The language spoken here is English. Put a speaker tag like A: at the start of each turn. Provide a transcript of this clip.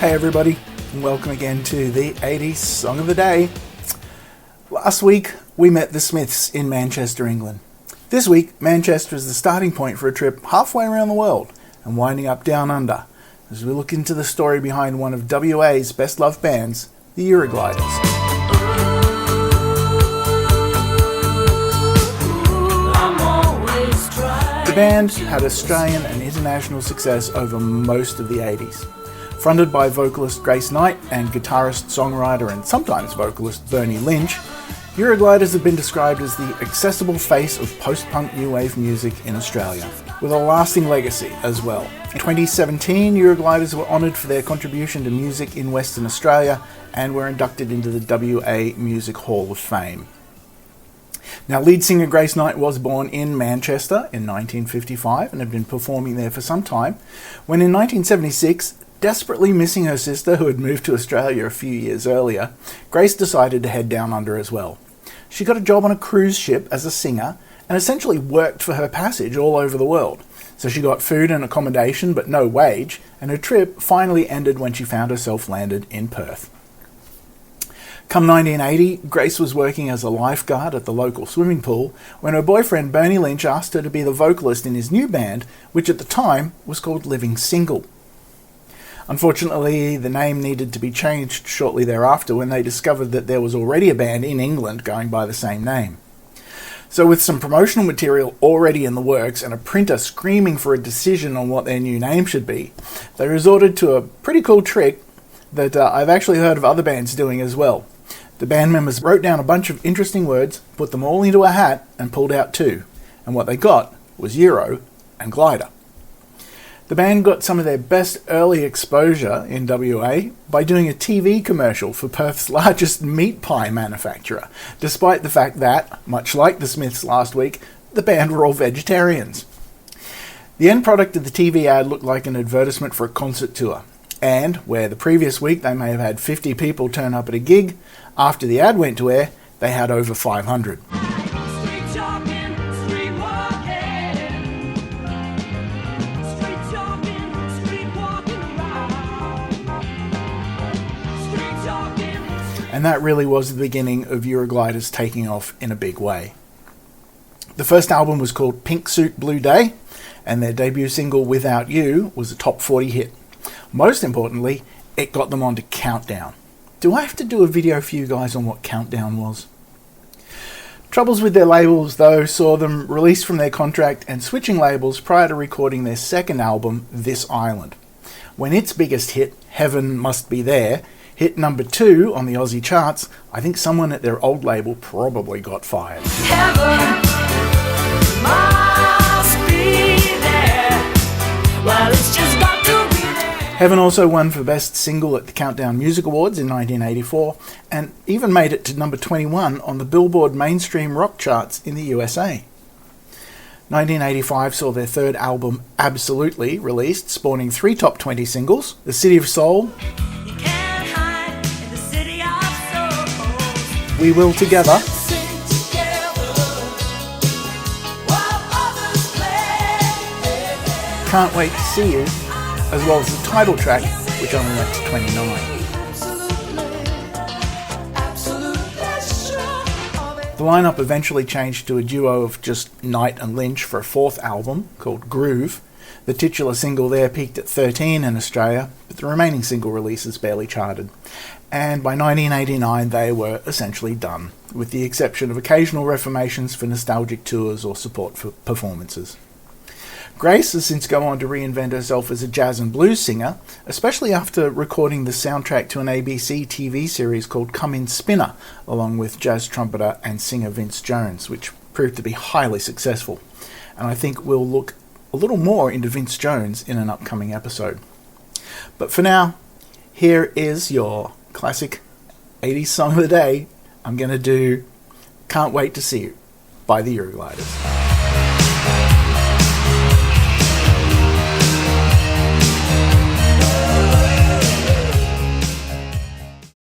A: Hey everybody, and welcome again to the 80s Song of the Day. Last week we met the Smiths in Manchester, England. This week, Manchester is the starting point for a trip halfway around the world and winding up down under as we look into the story behind one of WA's best loved bands, the Eurogliders. The band had Australian and international success over most of the 80s. Fronted by vocalist Grace Knight and guitarist, songwriter and sometimes vocalist Bernie Lynch, Eurogliders have been described as the accessible face of post-punk new wave music in Australia, with a lasting legacy as well. In 2017, Eurogliders were honoured for their contribution to music in Western Australia and were inducted into the WA Music Hall of Fame. Now, lead singer Grace Knight was born in Manchester in 1955 and had been performing there for some time, when in 1976, desperately missing her sister who had moved to Australia a few years earlier, Grace decided to head down under as well. She got a job on a cruise ship as a singer and essentially worked for her passage all over the world. So she got food and accommodation but no wage, and her trip finally ended when she found herself landed in Perth. Come 1980, Grace was working as a lifeguard at the local swimming pool when her boyfriend Bernie Lynch asked her to be the vocalist in his new band, which at the time was called Living Single. Unfortunately, the name needed to be changed shortly thereafter when they discovered that there was already a band in England going by the same name. So with some promotional material already in the works and a printer screaming for a decision on what their new name should be, they resorted to a pretty cool trick that I've actually heard of other bands doing as well. The band members wrote down a bunch of interesting words, put them all into a hat and pulled out two, and what they got was Euro and Glider. The band got some of their best early exposure in WA by doing a TV commercial for Perth's largest meat pie manufacturer, despite the fact that, much like the Smiths last week, the band were all vegetarians. The end product of the TV ad looked like an advertisement for a concert tour, and where the previous week they may have had 50 people turn up at a gig, after the ad went to air, they had over 500. And that really was the beginning of Eurogliders taking off in a big way. The first album was called Pink Suit Blue Day, and their debut single Without You was a top 40 hit. Most importantly, it got them onto Countdown. Do I have to do a video for you guys on what Countdown was? Troubles with their labels, though, saw them released from their contract and switching labels prior to recording their second album, This Island. When its biggest hit, Heaven Must Be There, hit number 2 on the Aussie charts, I think someone at their old label probably got fired.
B: Heaven must be there. Well, it's just got to be there.
A: Heaven also won for Best Single at the Countdown Music Awards in 1984 and even made it to number 21 on the Billboard mainstream rock charts in the USA. 1985 saw their third album, Absolutely, released, spawning 3 top 20 singles, The City of Soul, We Will Together, Can't Wait to See You, as well as the title track, which only went to 29. The lineup eventually changed to a duo of just Knight and Lynch for a fourth album called Groove. The titular single there peaked at 13 in Australia, but the remaining single releases barely charted. And by 1989 they were essentially done, with the exception of occasional reformations for nostalgic tours or support for performances. Grace has since gone on to reinvent herself as a jazz and blues singer, especially after recording the soundtrack to an ABC TV series called Come In Spinner, along with jazz trumpeter and singer Vince Jones, which proved to be highly successful. And I think we'll look a little more into Vince Jones in an upcoming episode. But for now, here is your classic 80s song of the day. I'm going to do Can't Wait to See You by the Eurogliders.